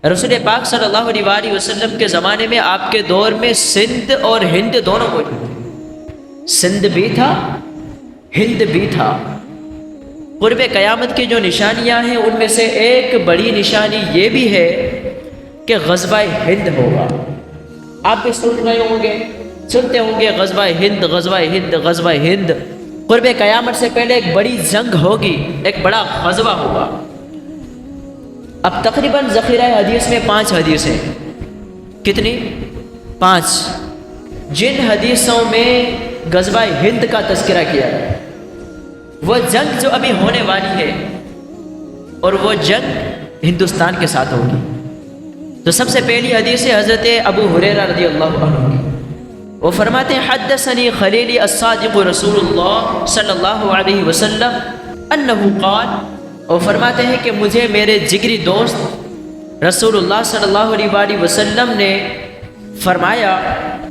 رسول پاک صلی اللہ علیہ وسلم کے زمانے میں آپ کے دور میں سندھ اور ہند دونوں موجود تھے، سندھ بھی تھا، ہند بھی تھا۔ قرب قیامت کی جو نشانیاں ہیں ان میں سے ایک بڑی نشانی یہ بھی ہے کہ غزوہ ہند ہوگا۔ آپ بھی سنتے ہوں گے غزوہ ہند، غزوہ ہند، غزوہ ہند۔ قرب قیامت سے پہلے ایک بڑی جنگ ہوگی، ایک بڑا غزوہ ہوگا۔ اب تقریباً ذخیرہ حدیث میں 5 حدیثیں، کتنی؟ 5، جن حدیثوں میں غزوہ ہند کا تذکرہ کیا ہے، وہ جنگ جو ابھی ہونے والی ہے، اور وہ جنگ ہندوستان کے ساتھ ہوگی۔ تو سب سے پہلی حدیث ہے حضرت ابو ہریرہ رضی اللہ عنہ کی۔ وہ فرماتے ہیں حدثنی خلیلی الصادق رسول اللہ صلی اللہ علیہ وسلم انہ قال، وہ فرماتے ہیں کہ مجھے میرے جگری دوست رسول اللہ صلی اللہ علیہ وسلم نے فرمایا،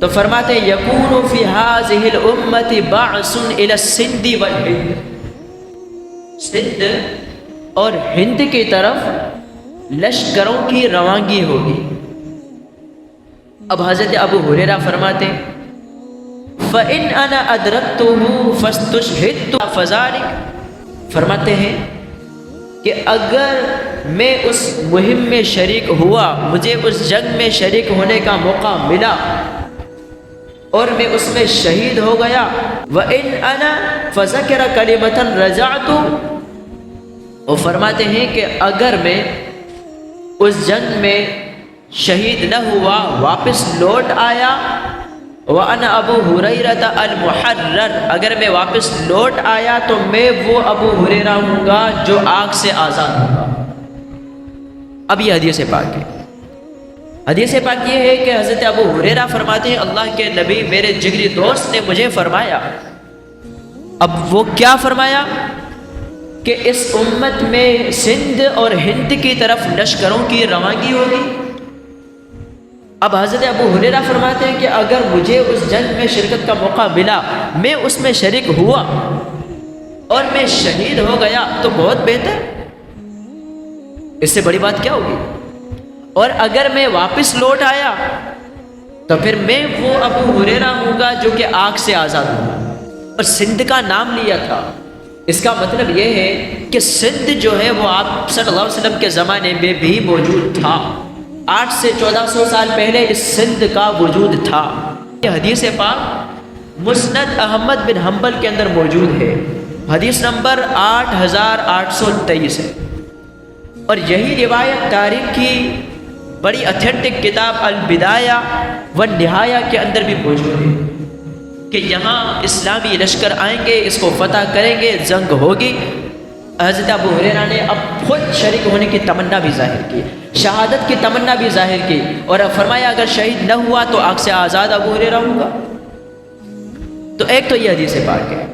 تو فرماتے ہیں یکون فی ہذہ الامۃ بعث الی السندھ والہند، سندھ اور ہند کی طرف لشکروں کی روانگی ہوگی۔ اب حضرت ابو ہریرہ فرماتے ہیں فَإِنْ أَنَا أَدْرَكْتُهُ فَاسْتُشْهِدْتُ فَذَلِكَ، فرماتے ہیں کہ اگر میں اس مہم میں شریک ہوا، مجھے اس جنگ میں شریک ہونے کا موقع ملا اور میں اس میں شہید ہو گیا، وَإِنْ أَنَا فَذَكَرَ كَلِمَةً رَجَعْتُ، وہ فرماتے ہیں کہ اگر میں اس جنگ میں شہید نہ ہوا، واپس لوٹ آیا، وَأَنَا أَبُو هُرَيْرَةَ الْمُحَرَّرُ، اگر میں واپس لوٹ آیا تو میں وہ ابو ہریرہ ہوں گا جو آگ سے آزاد ہوگا۔ اب یہ حدیث پاک ہے۔ حدیث پاک یہ ہے کہ حضرت ابو ہریرہ فرماتے ہیں اللہ کے نبی میرے جگری دوست نے مجھے فرمایا، اب وہ کیا فرمایا کہ اس امت میں سندھ اور ہند کی طرف لشکروں کی روانگی ہوگی۔ اب حضرت ابو ہریرہ فرماتے ہیں کہ اگر مجھے اس جنگ میں شرکت کا موقع ملا، میں اس میں شریک ہوا اور میں شہید ہو گیا تو بہت بہتر، اس سے بڑی بات کیا ہوگی؟ اور اگر میں واپس لوٹ آیا تو پھر میں وہ ابو ہریرہ ہوں گا جو کہ آگ سے آزاد ہوگا۔ اور سندھ کا نام لیا تھا، اس کا مطلب یہ ہے کہ سندھ جو ہے وہ آپ صلی اللہ علیہ وسلم کے زمانے میں بھی موجود تھا، 800 سے 1400 سال پہلے اس سندھ کا وجود تھا۔ یہ حدیث پاک مسند احمد بن حنبل کے اندر موجود ہے، حدیث نمبر 8823 ہے، اور یہی روایت تاریخ کی بڑی اتھینٹک کتاب البدایہ والنہایہ کے اندر بھی موجود ہے کہ یہاں اسلامی لشکر آئیں گے، اس کو فتح کریں گے، جنگ ہوگی۔ حضرت ابو ہریرہ نے اب خود شریک ہونے کی تمنا بھی ظاہر کی، شہادت کی تمنا بھی ظاہر کی، اور فرمایا اگر شہید نہ ہوا تو آگ سے آزاد ابو ہریرہ ہوں گا۔ تو ایک تو یہ حدیث پاک ہے۔